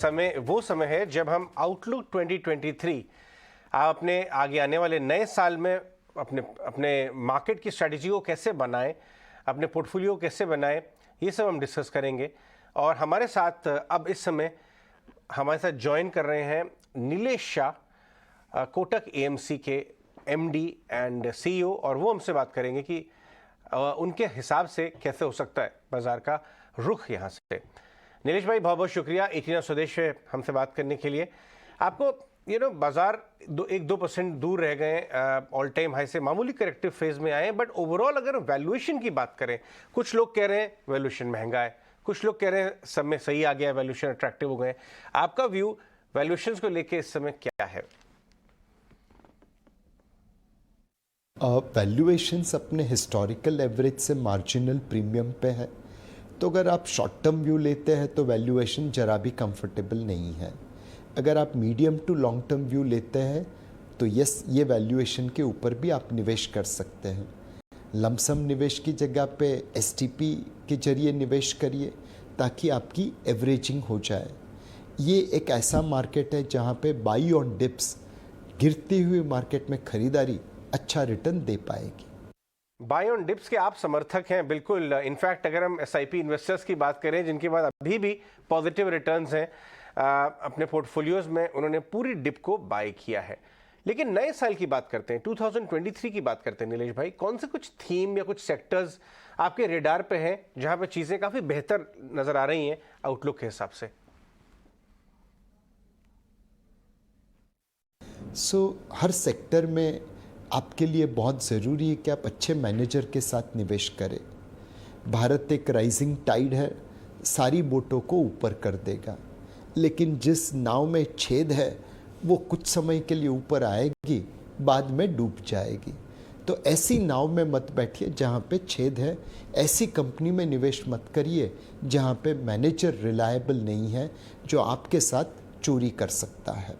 समय वो समय है जब हम आउटलुक 2023 आप अपने आगे आने वाले नए साल में अपने अपने मार्केट की स्ट्रैटेजी को कैसे बनाएं, अपने पोर्टफोलियो को कैसे बनाएं, ये सब हम डिस्कस करेंगे। और हमारे साथ अब इस समय हमारे साथ ज्वाइन कर रहे हैं नीलेश शाह, कोटक एएमसी के एमडी एंड सीईओ, और वो हमसे बात करेंगे कि उनके हिसाब से कैसे हो सकता है बाजार का रुख यहाँ से। नीलेश भाई, बहुत बहुत शुक्रिया 18 स्वदेश पे हमसे बात करने के लिए। आपको बाजार 1-2% दूर रह गए, ऑल टाइम हाई से मामूली करेक्टिव फेज में आए, बट ओवरऑल अगर वैल्यूएशन की बात करें, कुछ लोग कह रहे हैं वैल्यूएशन महंगा है, कुछ लोग कह रहे हैं सब में सही आ गया, वैल्यूएशन अट्रैक्टिव हो गए। आपका व्यू वैल्यूएशंस को लेके इस समय क्या है? वैल्यूएशंस अपने हिस्टोरिकल एवरेज से मार्जिनल प्रीमियम पे है, तो अगर आप शॉर्ट टर्म व्यू लेते हैं तो वैल्यूएशन जरा भी कंफर्टेबल नहीं है। अगर आप medium to long term view लेते हैं तो यस, ये वैल्यूएशन के ऊपर भी आप निवेश कर सकते हैं। लमसम निवेश की जगह पे एसटीपी के जरिए निवेश करिए ताकि आपकी एवरेजिंग हो जाए। ये एक ऐसा मार्केट है जहाँ पे बाई ऑन डिप्स, गिरती हुई मार्केट में खरीदारी अच्छा रिटर्न दे पाएगी। बाय ऑन डिप्स के आप समर्थक हैं, बिल्कुल। इनफैक्ट अगर हम एसआईपी इन्वेस्टर्स की बात करें जिनके पास अभी भी पॉजिटिव रिटर्न्स हैं, अपने पोर्टफोलियोज में उन्होंने पूरी डिप को बाय किया है। लेकिन नए साल की बात करते हैं, 2023 की बात करते हैं नीलेश भाई, कौन से कुछ थीम या कुछ सेक्टर्स आपके रेडार पे हैं जहां पे चीजें काफी बेहतर नजर आ रही हैं आउटलुक के हिसाब से? हर सेक्टर में आपके लिए बहुत ज़रूरी है कि आप अच्छे मैनेजर के साथ निवेश करें। भारत एक राइजिंग टाइड है, सारी बोटों को ऊपर कर देगा, लेकिन जिस नाव में छेद है वो कुछ समय के लिए ऊपर आएगी, बाद में डूब जाएगी। तो ऐसी नाव में मत बैठिए जहाँ पे छेद है, ऐसी कंपनी में निवेश मत करिए जहाँ पे मैनेजर रिलायबल नहीं है, जो आपके साथ चोरी कर सकता है।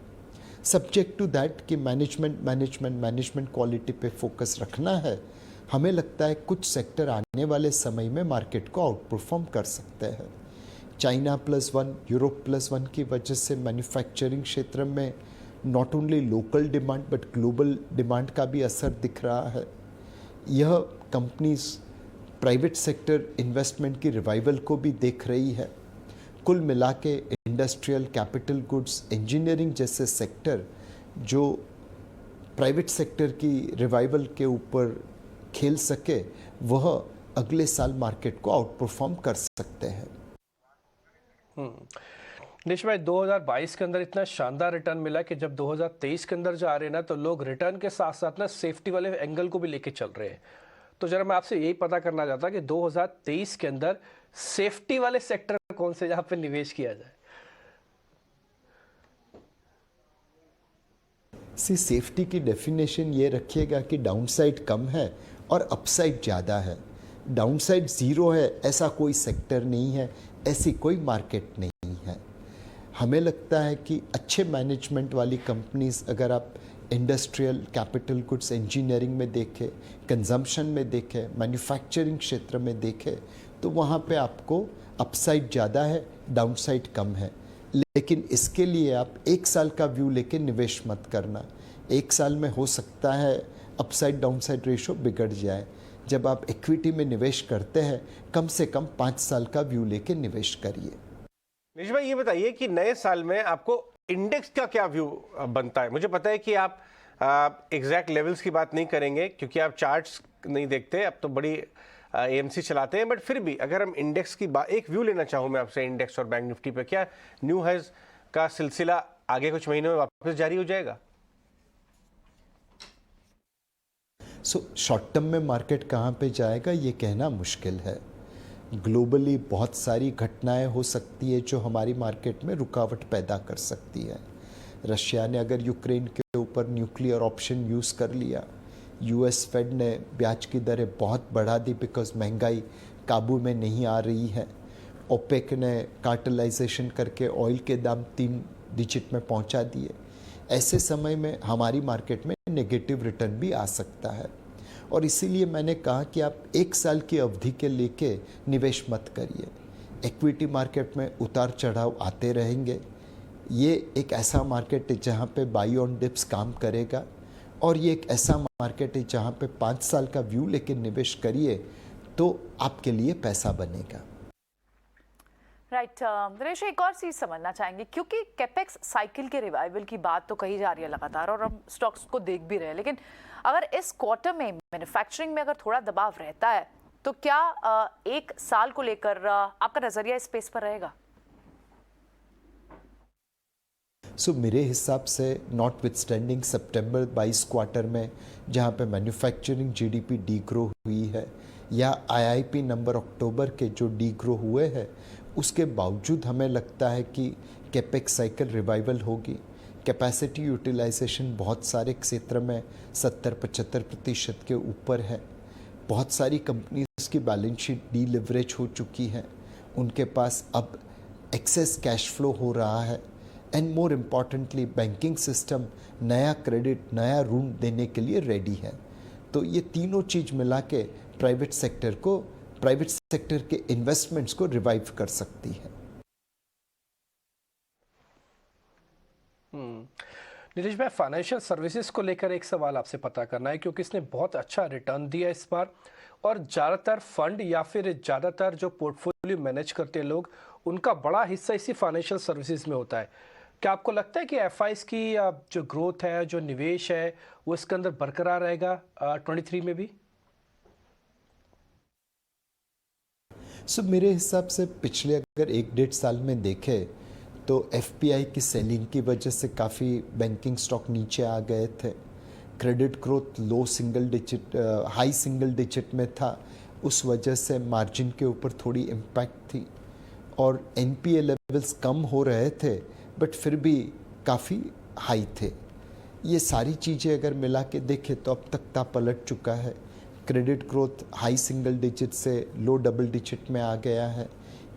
सब्जेक्ट टू दैट कि मैनेजमेंट क्वालिटी पे फोकस रखना है। हमें लगता है कुछ सेक्टर आने वाले समय में मार्केट को आउट परफॉर्म कर सकते हैं। चाइना +1, यूरोप +1 की वजह से मैन्युफैक्चरिंग क्षेत्र में not only local demand but global demand का भी असर दिख रहा है। यह कंपनीज प्राइवेट सेक्टर इन्वेस्टमेंट की रिवाइवल को भी देख रही है। कुल मिला के इंडस्ट्रियल, कैपिटल गुड्स, इंजीनियरिंग जैसे सेक्टर जो प्राइवेट सेक्टर की रिवाइवल के ऊपर खेल सके, वह अगले साल मार्केट को आउट परफॉर्म कर सकते हैं। निश भाई, 2022 के अंदर इतना शानदार रिटर्न मिला कि जब 2023 के अंदर जा रहे हैं ना, तो लोग रिटर्न के साथ साथ ना सेफ्टी वाले एंगल को भी लेके चल रहे हैं। तो जरा मैं आपसे यही पता करना चाहता कि 2023 के अंदर सेफ्टी वाले सेक्टर कौन से जहां पे निवेश किया जाए? सेफ्टी की डेफिनेशन ये रखिएगा कि डाउनसाइड कम है और अपसाइड ज़्यादा है। डाउनसाइड ज़ीरो है ऐसा कोई सेक्टर नहीं है, ऐसी कोई मार्केट नहीं है। हमें लगता है कि अच्छे मैनेजमेंट वाली कंपनीज अगर आप इंडस्ट्रियल, कैपिटल गुड्स, इंजीनियरिंग में देखें, कंजम्पशन में देखें, मैन्युफैक्चरिंग क्षेत्र में देखें, तो वहाँ पे आपको अपसाइड ज़्यादा है, डाउनसाइड कम है। लेकिन इसके लिए आप एक साल का व्यू लेके निवेश मत करना। एक साल में हो सकता है अपसाइड डाउनसाइड रेशो बिगड़ जाए। जब आप इक्विटी में निवेश करते हैं, कम से कम 5 साल का व्यू लेके निवेश करिए। निश भाई, ये बताइए कि नए साल में आपको इंडेक्स का क्या व्यू बनता है? मुझे पता है कि आप एग्जैक्ट लेवल्स की बात नहीं करेंगे क्योंकि आप चार्ट्स नहीं देखते, अब तो बड़ी एएमसी चलाते हैं, बट फिर भी अगर हम इंडेक्स की एक व्यू लेना चाहूँ मैं आपसे, इंडेक्स और बैंक निफ्टी पे, क्या न्यू हाइज का सिलसिला आगे कुछ महीनों में वापस जारी हो जाएगा? शॉर्ट टर्म में मार्केट कहाँ पे जाएगा ये कहना मुश्किल है। ग्लोबली बहुत सारी घटनाएं हो सकती है जो हमारी मार्केट में रुकावट पैदा कर सकती है। रशिया ने अगर यूक्रेन के ऊपर न्यूक्लियर ऑप्शन यूज़ कर लिया, यूएस फेड ने ब्याज की दरें बहुत बढ़ा दी बिकॉज महंगाई काबू में नहीं आ रही है। ओपेक ने कार्टेलाइजेशन करके ऑयल के दाम 3 डिजिट में पहुंचा दिए। ऐसे समय में हमारी मार्केट में नेगेटिव रिटर्न भी आ सकता है, और इसीलिए मैंने कहा कि आप एक साल की अवधि के लेके निवेश मत करिए। इक्विटी मार्केट में उतार चढ़ाव आते रहेंगे, ये एक ऐसा मार्केट है जहाँ पे बाई ऑन डिप्स काम करेगा, और ये एक ऐसा मार्केट है जहाँ पे 5 साल का व्यू लेके निवेश करिए तो आपके लिए पैसा बनेगा। राइट दिनेश, एक और चीज समझना चाहेंगे, क्योंकि कैपेक्स साइकिल के रिवाइवल की बात तो कही जा रही है लगातार और हम स्टॉक्स को देख भी रहे हैं, लेकिन अगर इस क्वार्टर में मैन्युफैक्चरिंग में अगर थोड़ा दबाव रहता है तो क्या एक साल को लेकर आपका नजरिया इस स्पेस पर रहेगा? सो मेरे हिसाब से not with standing September 22 quarter में जहाँ पे मैन्युफैक्चरिंग जीडीपी डी ग्रो हुई है, या आईआईपी नंबर अक्टूबर के जो डी ग्रो हुए हैं, उसके बावजूद हमें लगता है कि कैपेक्स साइकिल रिवाइवल होगी। कैपेसिटी यूटिलाइजेशन बहुत सारे क्षेत्र में 70-75% के ऊपर है। बहुत सारी कंपनीज की बैलेंस शीट डी लिवरेज हो चुकी है, उनके पास अब एक्सेस कैश फ्लो हो रहा है, and more importantly banking system नया क्रेडिट, नया ऋण देने के लिए रेडी है। तो ये तीनों चीज़ मिला के प्राइवेट सेक्टर के इन्वेस्टमेंट्स को रिवाइव कर सकती है। नीतीश भाई, फाइनेंशियल सर्विसेज को लेकर एक सवाल आपसे पता करना है, क्योंकि इसने बहुत अच्छा रिटर्न दिया इस बार, और ज़्यादातर फंड या फिर ज़्यादातर जो पोर्टफोलियो मैनेज करते हैं लोग, उनका बड़ा हिस्सा इसी फाइनेंशियल सर्विसेज में होता है। क्या आपको लगता है कि एफआईज की जो ग्रोथ है, जो निवेश है, वो इसके अंदर बरकरार रहेगा 23 में भी? मेरे हिसाब से पिछले अगर 1-1.5 साल में देखें तो एफपीआई की सेलिंग की वजह से काफ़ी बैंकिंग स्टॉक नीचे आ गए थे। Credit growth high single digit में था, उस वजह से मार्जिन के ऊपर थोड़ी इम्पैक्ट थी, और एनपीए लेवल्स कम हो रहे थे बट फिर भी काफ़ी हाई थे। ये सारी चीज़ें अगर मिला के देखें तो अब तक पलट चुका है। Credit growth high single digit से लो डबल डिजिट में आ गया है।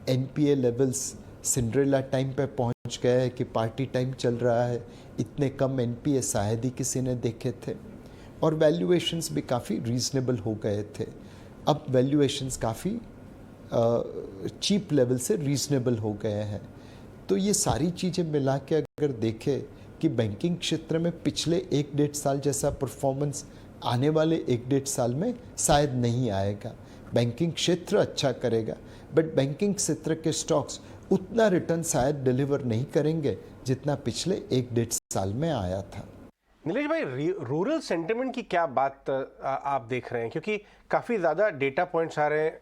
एनपीए लेवल्स सिंड्रेला टाइम पे पहुंच गया है कि पार्टी टाइम चल रहा है, इतने कम एनपीए शायद ही किसी ने देखे थे, और वैल्यूएशंस भी काफ़ी रीजनेबल हो गए थे। अब वैल्यूएशंस काफ़ी चीप लेवल से रीजनेबल हो गए हैं। तो ये सारी चीज़ें मिला के अगर देखें कि बैंकिंग क्षेत्र में पिछले 1-1.5 साल जैसा परफॉर्मेंस आने वाले 1-1.5 साल में शायद नहीं आएगा। बैंकिंग क्षेत्र अच्छा करेगा, बट बैंकिंग क्षेत्र के स्टॉक्स उतना रिटर्न शायद डिलीवर नहीं करेंगे जितना पिछले 1-1.5 साल में आया था। नीलेश भाई, रूरल सेंटिमेंट की क्या बात आप देख रहे हैं, क्योंकि काफ़ी ज़्यादा डेटा पॉइंट्स आ रहे हैं।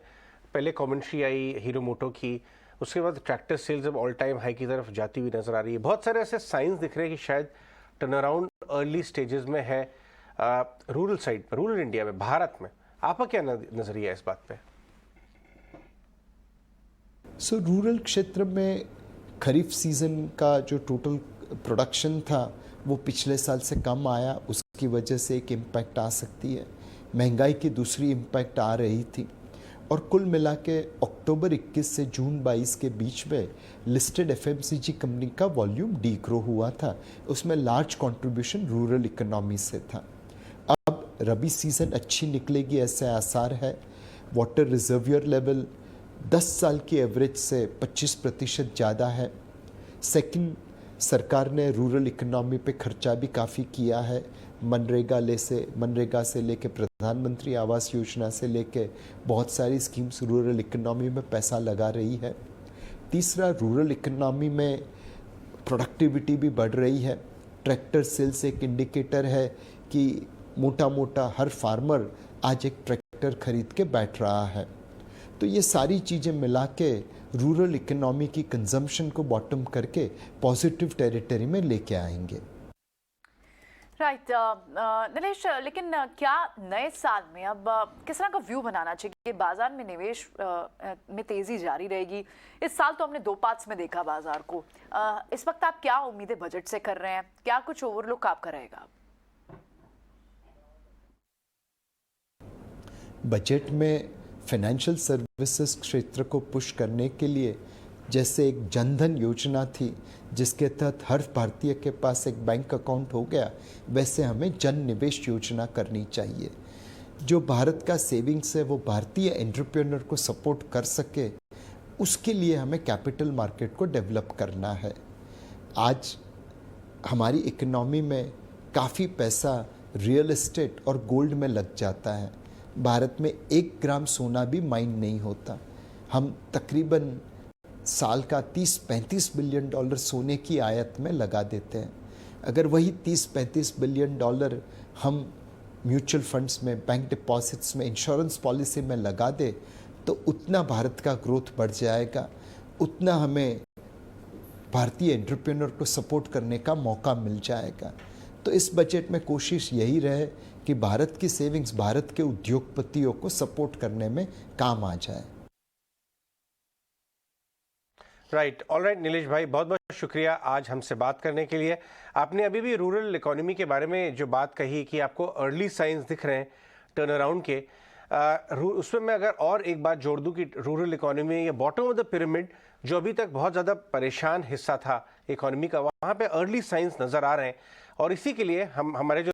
पहले कमेंट्री आई हीरो मोटो की, उसके बाद ट्रैक्टर सेल्स अब ऑल टाइम हाई की तरफ जाती हुई नजर आ रही है। बहुत सारे ऐसे साइंस दिख रहे हैं कि शायद टर्न अराउंड अर्ली स्टेजेस में है रूरल साइड पर, रूरल इंडिया में, भारत में। आपका क्या नजरिया है इस बात पे? रूरल क्षेत्र में खरीफ सीजन का जो टोटल प्रोडक्शन था वो पिछले साल से कम आया, उसकी वजह से एक इम्पैक्ट आ सकती है। महंगाई की दूसरी इम्पैक्ट आ रही थी, और कुल मिला के अक्टूबर 21 से जून 22 के बीच में लिस्टेड एफएमसीजी कंपनी का वॉल्यूम डी ग्रो हुआ था। उसमें लार्ज कंट्रीब्यूशन रूरल इकोनॉमी से था। अब रबी सीजन अच्छी निकलेगी ऐसे आसार है। वाटर रिजर्वियर लेवल 10 साल की एवरेज से 25% ज़्यादा है। सेकंड, सरकार ने रूरल इकोनॉमी पे खर्चा भी काफ़ी किया है। मनरेगा से लेके प्रधानमंत्री आवास योजना से लेके बहुत सारी स्कीम्स रूरल इकोनॉमी में पैसा लगा रही है। तीसरा, रूरल इकोनॉमी में प्रोडक्टिविटी भी बढ़ रही है। ट्रैक्टर सेल्स एक इंडिकेटर है कि मोटा हर फार्मर आज एक ट्रैक्टर खरीद के बैठ रहा है। तो ये सारी चीज़ें मिला के रूरल इकोनॉमी की कंजम्पशन को बॉटम करके पॉजिटिव टेरिटरी में लेके आएंगे। राइट नीलेश, लेकिन क्या नए साल में अब किस तरह का व्यू बनाना चाहिए कि बाजार में निवेश में तेजी जारी रहेगी? इस साल तो हमने 2 पार्ट्स में देखा बाजार को। इस वक्त आप क्या उम्मीदें बजट से कर रहे हैं? क्या कुछ ओवरलुक आपका रहेगा? बजट में फाइनेंशियल सर्विसेज क्षेत्र को पुश करने के लिए जैसे एक जनधन योजना थी जिसके तहत हर भारतीय के पास एक बैंक अकाउंट हो गया, वैसे हमें जन निवेश योजना करनी चाहिए। जो भारत का सेविंग्स है वो भारतीय एंटरप्रेन्योर को सपोर्ट कर सके, उसके लिए हमें कैपिटल मार्केट को डेवलप करना है। आज हमारी इकोनॉमी में काफ़ी पैसा रियल एस्टेट और गोल्ड में लग जाता है। भारत में 1 ग्राम सोना भी माइन नहीं होता। हम तकरीबन साल का 30-35 बिलियन डॉलर सोने की आयात में लगा देते हैं। अगर वही 30-35 बिलियन डॉलर हम म्यूचुअल फंड्स में, बैंक डिपॉजिट्स में, इंश्योरेंस पॉलिसी में लगा दे तो उतना भारत का ग्रोथ बढ़ जाएगा, उतना हमें भारतीय एंटरप्रेन्योर को सपोर्ट करने का मौका मिल जाएगा। तो इस बजट में कोशिश यही रहे कि भारत की सेविंग्स भारत के उद्योगपतियों को सपोर्ट करने में काम आ जाए। राइट, ऑल राइट नीलेश भाई, बहुत बहुत शुक्रिया आज हमसे बात करने के लिए। आपने अभी भी रूरल इकोनॉमी के बारे में जो बात कही कि आपको अर्ली साइंस दिख रहे हैं टर्न अराउंड के, उसमें मैं अगर और एक बात जोड़ दूं कि रूरल इकोनॉमी या बॉटम ऑफ द पिरामिड जो अभी तक बहुत ज़्यादा परेशान हिस्सा था इकोनॉमी का, वहाँ पे अर्ली साइंस नज़र आ रहे हैं। और इसी के लिए हमारे जो